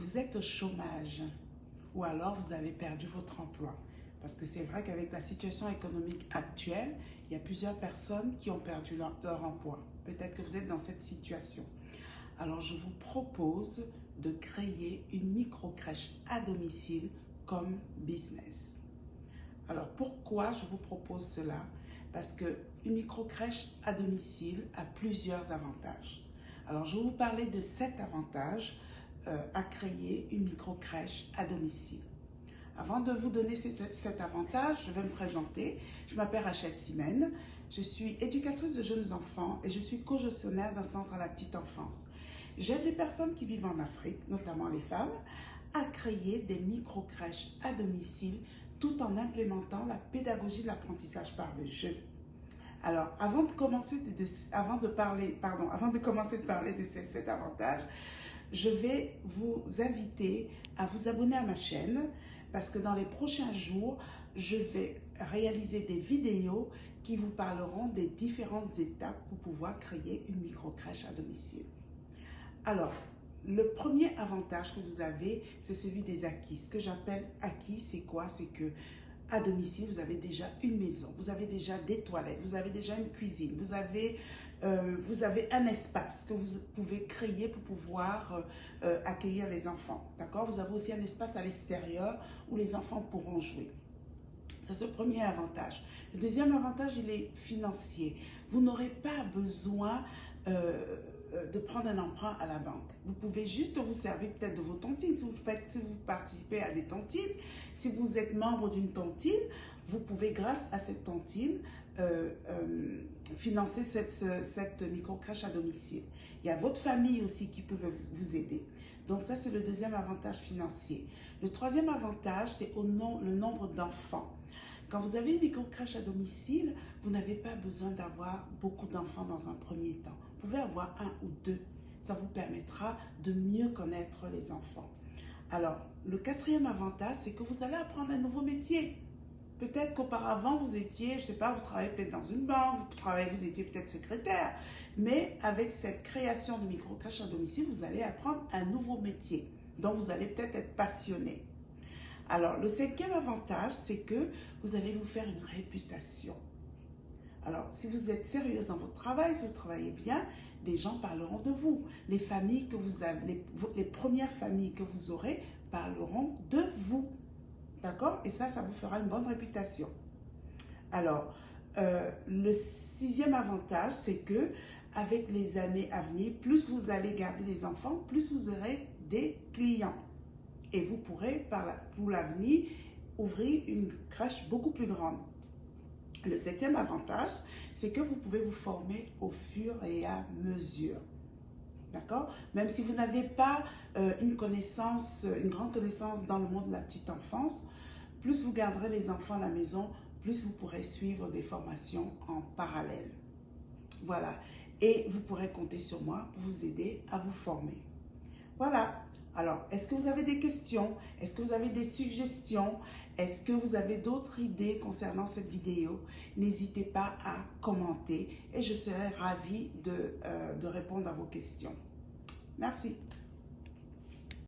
vous êtes au chômage ou alors vous avez perdu votre emploi. Parce que c'est vrai qu'avec la situation économique actuelle, il y a plusieurs personnes qui ont perdu leur emploi. Peut-être que vous êtes dans cette situation. Alors je vous propose de créer une micro-crèche à domicile comme business. Alors pourquoi je vous propose cela? Parce qu'une micro-crèche à domicile a plusieurs avantages. Alors je vais vous parler de 7 avantages à créer une micro-crèche à domicile. Avant de vous donner cet avantage, je vais me présenter. Je m'appelle Rachel Simène, je suis éducatrice de jeunes enfants et je suis co-gestionnaire d'un centre à la petite enfance. J'aide les personnes qui vivent en Afrique, notamment les femmes, à créer des micro-crèches à domicile tout en implémentant la pédagogie de l'apprentissage par le jeu. Alors, avant de commencer de parler de ces 7 avantages, je vais vous inviter à vous abonner à ma chaîne parce que dans les prochains jours, je vais réaliser des vidéos qui vous parleront des différentes étapes pour pouvoir créer une micro-crèche à domicile. Alors, le premier avantage que vous avez, c'est celui des acquis. Ce que j'appelle acquis, c'est quoi? C'est que à domicile, vous avez déjà une maison, vous avez déjà des toilettes, vous avez déjà une cuisine, vous avez un espace que vous pouvez créer pour pouvoir accueillir les enfants. D'accord? Vous avez aussi un espace à l'extérieur où les enfants pourront jouer. C'est ce premier avantage. Le deuxième avantage, il est financier. Vous n'aurez pas besoin de prendre un emprunt à la banque. Vous pouvez juste vous servir peut-être de vos tontines. Si vous participez à des tontines, si vous êtes membre d'une tontine, vous pouvez grâce à cette tontine financer cette micro-crèche à domicile. Il y a votre famille aussi qui peut vous aider. Donc ça, c'est le deuxième avantage financier. Le troisième avantage, c'est le nombre d'enfants. Quand vous avez une micro-crèche à domicile, vous n'avez pas besoin d'avoir beaucoup d'enfants dans un premier temps. Vous pouvez avoir 1 ou 2. Ça vous permettra de mieux connaître les enfants. Alors, le quatrième avantage, c'est que vous allez apprendre un nouveau métier. Peut-être qu'auparavant, vous étiez, je ne sais pas, vous travaillez peut-être dans une banque, vous étiez peut-être secrétaire. Mais avec cette création de micro-crèche à domicile, vous allez apprendre un nouveau métier dont vous allez peut-être être passionné. Alors, le cinquième avantage, c'est que vous allez vous faire une réputation. Alors, si vous êtes sérieuse dans votre travail, si vous travaillez bien, les gens parleront de vous. Les familles que vous avez, les premières familles que vous aurez parleront de vous. D'accord? Et ça vous fera une bonne réputation. Alors, le sixième avantage, c'est que avec les années à venir, plus vous allez garder des enfants, plus vous aurez des clients. Et vous pourrez, pour l'avenir, ouvrir une crèche beaucoup plus grande. Le septième avantage, c'est que vous pouvez vous former au fur et à mesure. D'accord? Même si vous n'avez pas une grande connaissance dans le monde de la petite enfance, plus vous garderez les enfants à la maison, plus vous pourrez suivre des formations en parallèle. Voilà. Et vous pourrez compter sur moi pour vous aider à vous former. Voilà. Alors, est-ce que vous avez des questions? Est-ce que vous avez des suggestions? Est-ce que vous avez d'autres idées concernant cette vidéo? N'hésitez pas à commenter et je serai ravie de répondre à vos questions. Merci.